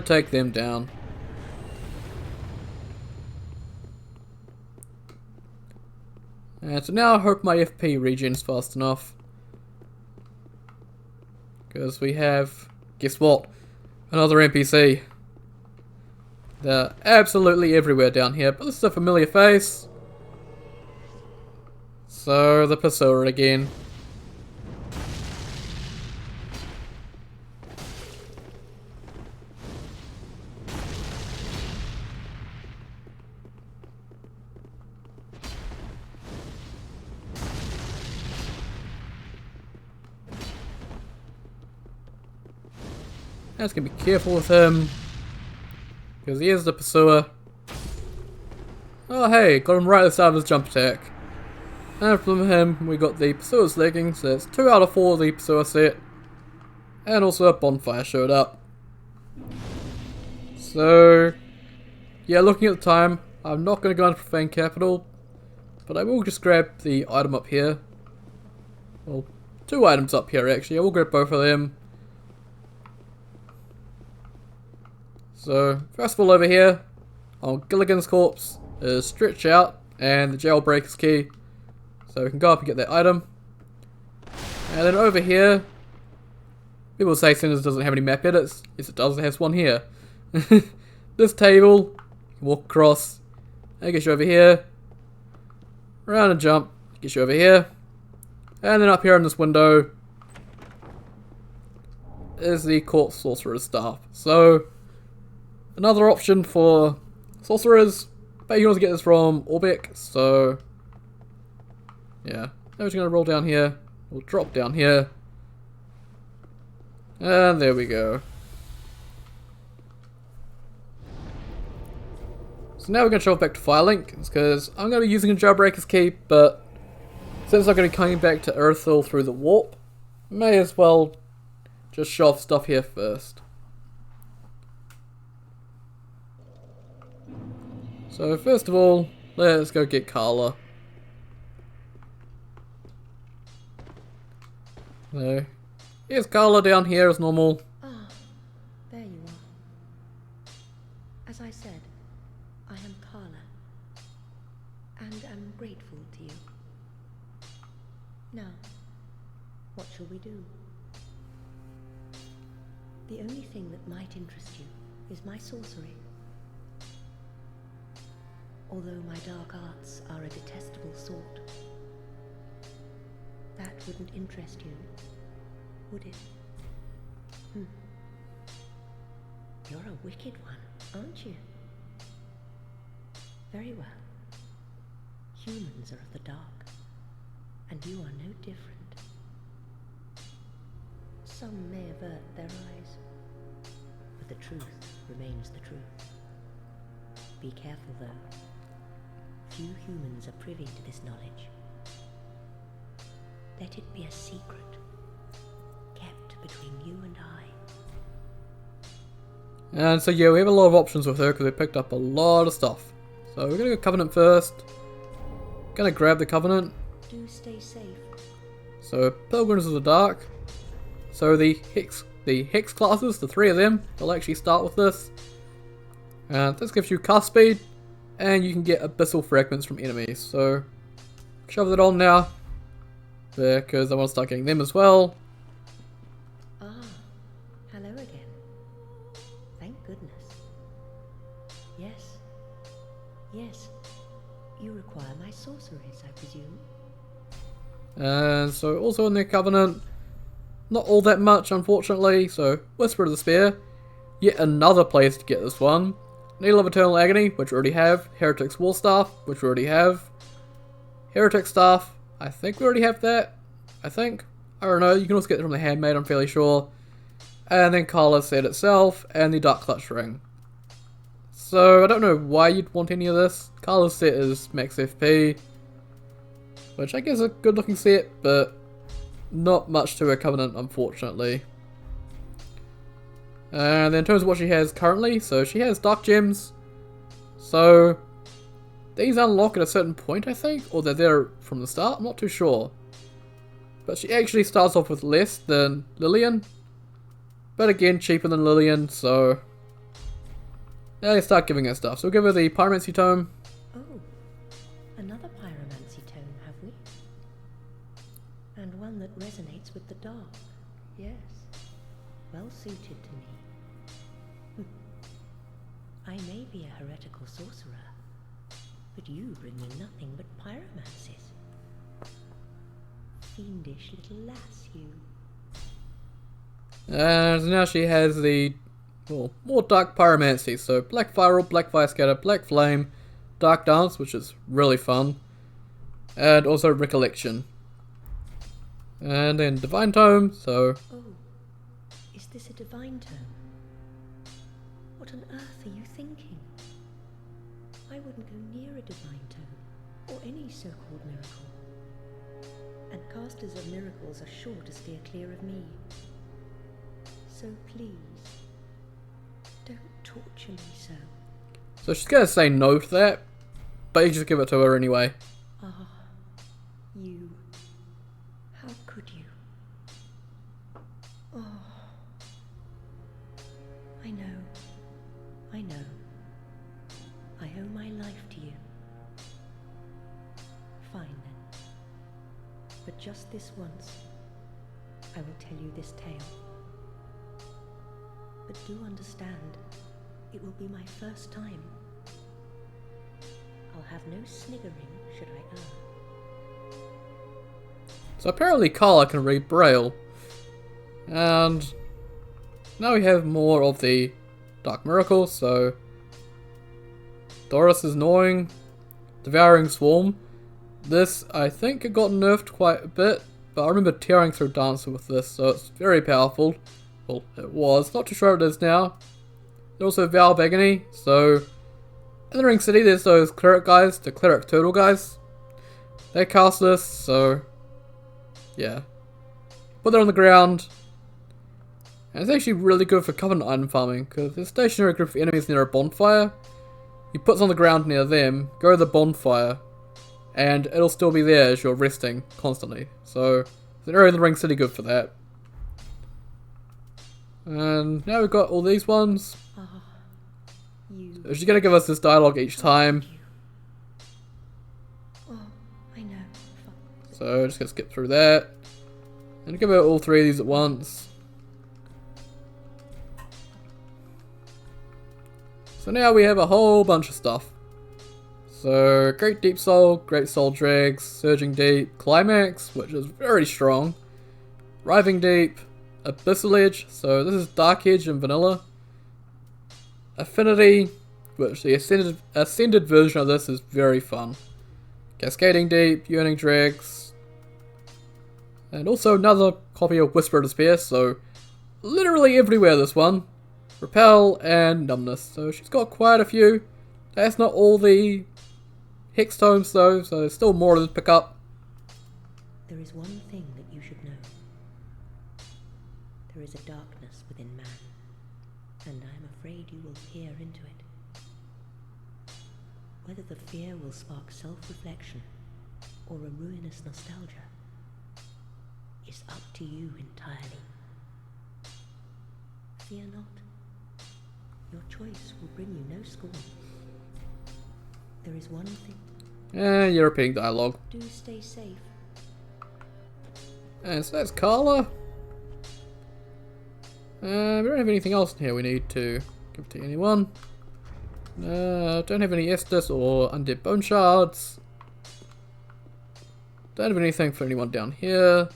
Take them down. And so now I hope my FP regens fast enough. Because we have, guess what? Another NPC. They're absolutely everywhere down here, but this is a familiar face. So, the Pursuer again. Just gonna be careful with him. Because he is the Pursuer. Oh hey, got him right at the start of his jump attack. And from him, we got the Pursuer's leggings, so that's 2 out of 4 of the Pursuer set. And also a bonfire showed up. So, yeah, looking at the time, I'm not going to go into Profane Capital, but I will just grab the item up here. Well, 2 items up here actually, I will grab both of them. So, first of all over here, on Gilligan's corpse, is Stretch Out and the Jailbreak Key. So we can go up and get that item. And then over here, people say Cinders doesn't have any map edits. Yes, it does. It has one here. This table, walk across, and it gets you over here. Around and jump, gets you over here. And then up here in this window is the Court Sorcerer's Staff. So, another option for sorcerers, but you can also get this from Orbeck, so yeah. Now we're just going to roll down here, we'll drop down here, and there we go. So now we're going to shuffle back to Firelink, because I'm going to be using a Jailbreak Key, but since I'm going to be coming back to Irithyll through the warp, may as well just show off stuff here first. So first of all, let's go get Carla. So, here's Carla down here as normal. Ah, there you are. As I said, I am Carla, and am grateful to you. Now, what shall we do? The only thing that might interest you is my sorcery. Although my dark arts are a detestable sort, that wouldn't interest you, would it? You're a wicked one, aren't you? Very well. Humans are of the dark, and you are no different. Some may avert their eyes, but the truth remains the truth. Be careful, though. Few humans are privy to this knowledge. Let it be a secret, kept between you and I. And so yeah, we have a lot of options with her because we picked up a lot of stuff. So we're going to go Covenant first. Gonna grab the Covenant. Do stay safe. So Pilgrims of the Dark. So the Hex classes, the three of them, they'll actually start with this. And this gives you cast speed, and you can get Abyssal Fragments from enemies. So shove that on now, because I want to start getting them as well. Ah, hello again. Thank goodness. Yes. Yes. You require my sorceries, I presume. And so also in the Covenant, not all that much unfortunately. So Whisper of the Spear, yet another place to get this one. Needle of Eternal Agony, which we already have. Heretic's War Staff, which we already have. Heretic Staff, I think we already have that. I don't know, you can also get it from the Handmaid, I'm fairly sure. And then Carla's set itself, and the Dark Clutch Ring. So, I don't know why you'd want any of this. Carla's set is max FP, which I guess is a good looking set, but not much to her Covenant, unfortunately. And then in terms of what she has currently, so she has Dark Gems. So, these unlock at a certain point, I think, or they're there from the start, I'm not too sure. But she actually starts off with less than Lillian, but again, cheaper than Lillian, so now they start giving her stuff. So we'll give her the Pyromancy Tome. Oh, another pyromancy tome, have we? And one that resonates with the dark. Yes, well suited to me. I may be a heretical sorcerer, but you bring me nothing but pyromancies. Fiendish little lass, you. And now she has the more Dark Pyromancy. So Black Fire, Black Fire Scatter, Black Flame, Dark Dance, which is really fun, and also Recollection. And then Divine Tome, so... Oh, is this a divine tome? What on earth are you thinking? I wouldn't go near a divine tome, or any so-called miracle. And casters of miracles are sure to steer clear of me. So please, don't torture me so. So she's gonna say no to that, but you just give it to her anyway. Ah, you. How could you? Oh. I know. I owe my life to you. Fine then. But just this once, I will tell you this tale. But do understand, it will be my first time. I'll have no sniggering should I err. So apparently Carla can read Braille. And now we have more of the Dark Miracle, so Doris is gnawing, Devouring Swarm. This, I think it got nerfed quite a bit, but I remember tearing through Dancer with this, so it's very powerful. Well, it was, not too sure what it is now. There's also Vow of Agony, so in the Ring City there's those cleric guys, the cleric turtle guys. They cast this, so yeah. Put that on the ground. And it's actually really good for Covenant item farming, because there's a stationary group of enemies near a bonfire. You put it on the ground near them, go to the bonfire, and it'll still be there as you're resting constantly. So, it's an area in the Ring City good for that. And now we've got all these ones. So she's going to give us this dialogue each time. Oh, I know. So, just going to skip through that. And give her all three of these at once. So now we have a whole bunch of stuff. So, Great Deep Soul, Great Soul Dregs, Surging Deep, Climax, which is very strong, Riving Deep, Abyssal Edge, so this is Dark Edge and Vanilla, Affinity, which the ascended version of this is very fun, Cascading Deep, Yearning Dregs, and also another copy of Whisper of Despair, so literally everywhere this one, Repel and Numbness, so she's got quite a few. That's not all the Hex Tomes though, so there's still more to pick up. There is one thing that you should know. There is a darkness within man, and I am afraid you will peer into it. Whether the fear will spark self-reflection or a ruinous nostalgia is up to you entirely. Fear not. Your choice will bring you no scorn. There is one thing. European dialogue. Do stay safe. And so that's Carla. We don't have anything else in here we need to give to anyone. Don't have any Estus or Undead Bone Shards. Don't have anything for anyone down here.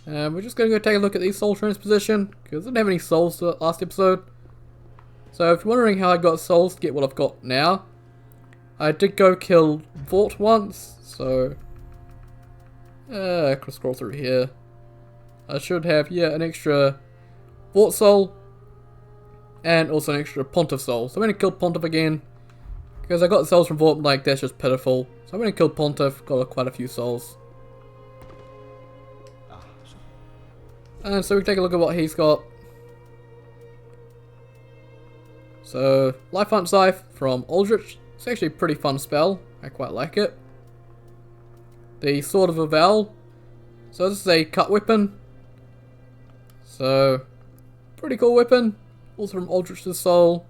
We're just going to go take a look at the soul transposition, because I didn't have any souls to last episode. So if you're wondering how I got souls to get what I've got now, I did go kill Vort once, so I can scroll through here. I should have, yeah, an extra Vort soul, and also an extra Pontiff soul. So I'm going to kill Pontiff again, because I got the souls from Vort, like that's just pitiful. So I'm going to kill Pontiff, got quite a few souls. And so we take a look at what he's got. So, Life Hunt Scythe from Aldrich. It's actually a pretty fun spell. I quite like it. The Sword of Aval. So this is a cut weapon. So, pretty cool weapon. Also from Aldrich's Soul.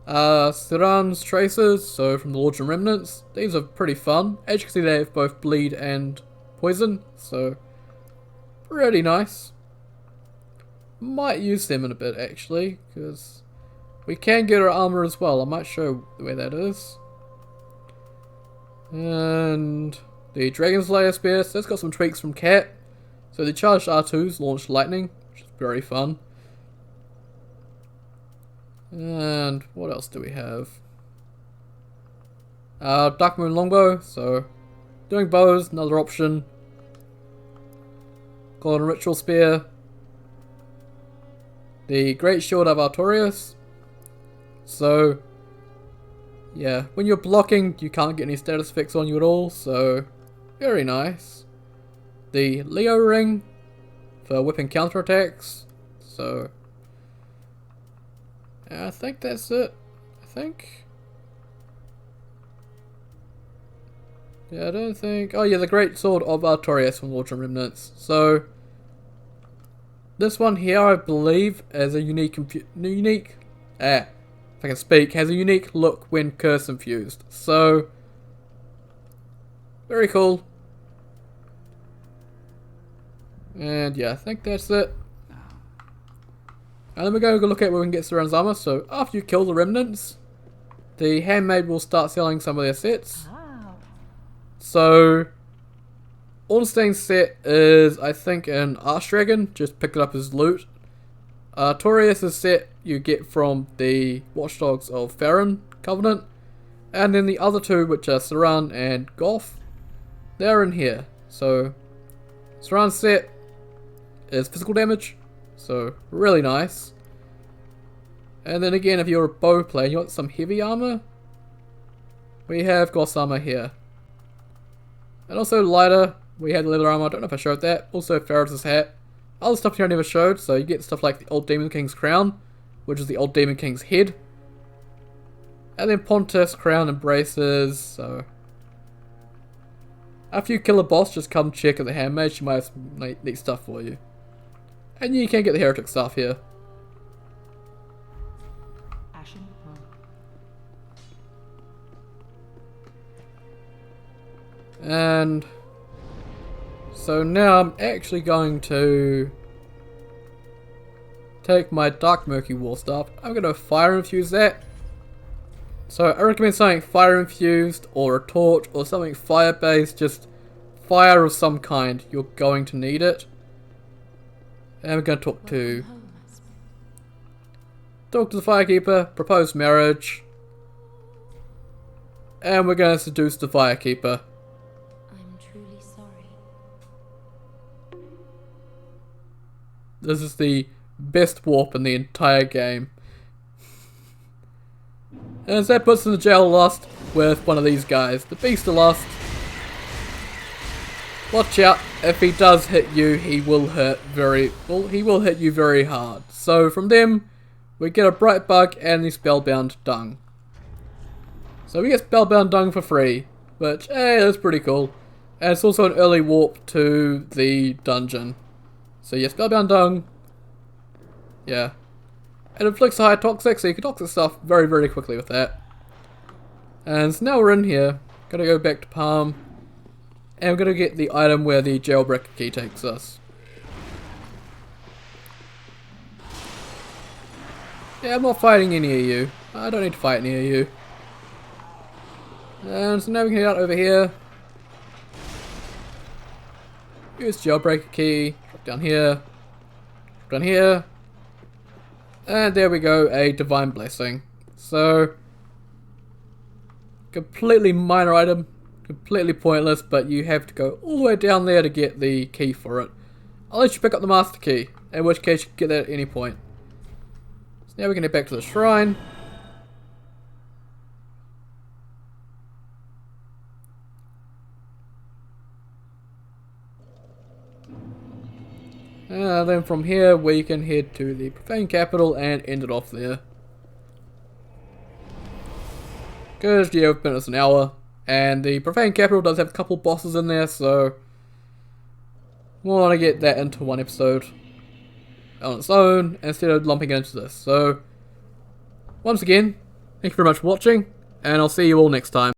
Siran's Tracers, so from the Lords and Remnants. These are pretty fun. As you can see, they have both bleed and poison, so pretty nice. Might use them in a bit actually, because we can get our armor as well. I might show where that is. And the Dragon Slayer Spear, so that's got some tweaks from Cat. So the charged R2s launch lightning, which is very fun. And what else do we have? Dark Moon Longbow, so doing bows, another option. Golden Ritual Spear. The Great Shield of Artorias. So, yeah, when you're blocking, you can't get any status effects on you at all, so very nice. The Leo Ring for whipping counterattacks. So, I think that's it. I think. Yeah, I don't think... Oh yeah, the Great Sword of Artorias from Lords and Remnants. So, this one here, I believe, has a unique... if I can speak, has a unique look when curse infused. So, very cool. And yeah, I think that's it. And then we're going to look at where we can get Saran's armor. So after you kill the remnants, the handmaid will start selling some of their sets. So Ornstein's set is, I think, an Archdragon. Just pick it up as loot. Torius' set you get from the Watchdogs of Farron Covenant. And then the other two, which are Saran and Goth, they're in here. So Saran's set is physical damage, so really nice. And then again, if you're a bow player and you want some heavy armor, we have Goth's armor here. And also lighter, we had leather armor, I don't know if I showed that. Also Ferris's hat. Other stuff here I never showed, so you get stuff like the Old Demon King's crown, which is the Old Demon King's head. And then Pontus, crown and braces, so after you kill a boss, just come check at the handmaid, she might have some neat stuff for you. And you can get the heretic stuff here. And so now I'm actually going to take my Dark Murky War Staff. I'm going to fire infuse that. So I recommend something fire infused or a torch or something fire based, just fire of some kind. You're going to need it. And we're going to talk to the Firekeeper, propose marriage. And we're going to seduce the Firekeeper. I'm truly sorry. This is the best warp in the entire game. And that puts in the jail lust with one of these guys, the Beast of Lust. Watch out, if he does hit you, he will hit you very hard. So from them, we get a Bright Bug and the Spellbound Dung. So we get Spellbound Dung for free, which, hey, that's pretty cool. And it's also an early warp to the dungeon. So yeah, Spellbound Dung, yeah. It inflicts high toxic, so you can toxic stuff very, very quickly with that. And so now we're in here. Gotta go back to Palm. And we're gonna get the item where the Jailbreak Key takes us. Yeah, I'm not fighting any of you. I don't need to fight any of you. And so now we can head out over here. Use Jailbreak Key. Drop down here. Drop down here. And there we go, a Divine Blessing. So, completely minor item, completely pointless, but you have to go all the way down there to get the key for it. Unless you pick up the Master Key, in which case you can get that at any point. So now we can head back to the shrine. And then from here we can head to the Profane Capital and end it off there. Because yeah, we've been at an hour, and the Profane Capital does have a couple bosses in there, so we'll want to get that into one episode on its own instead of lumping it into this. So once again, thank you very much for watching, and I'll see you all next time.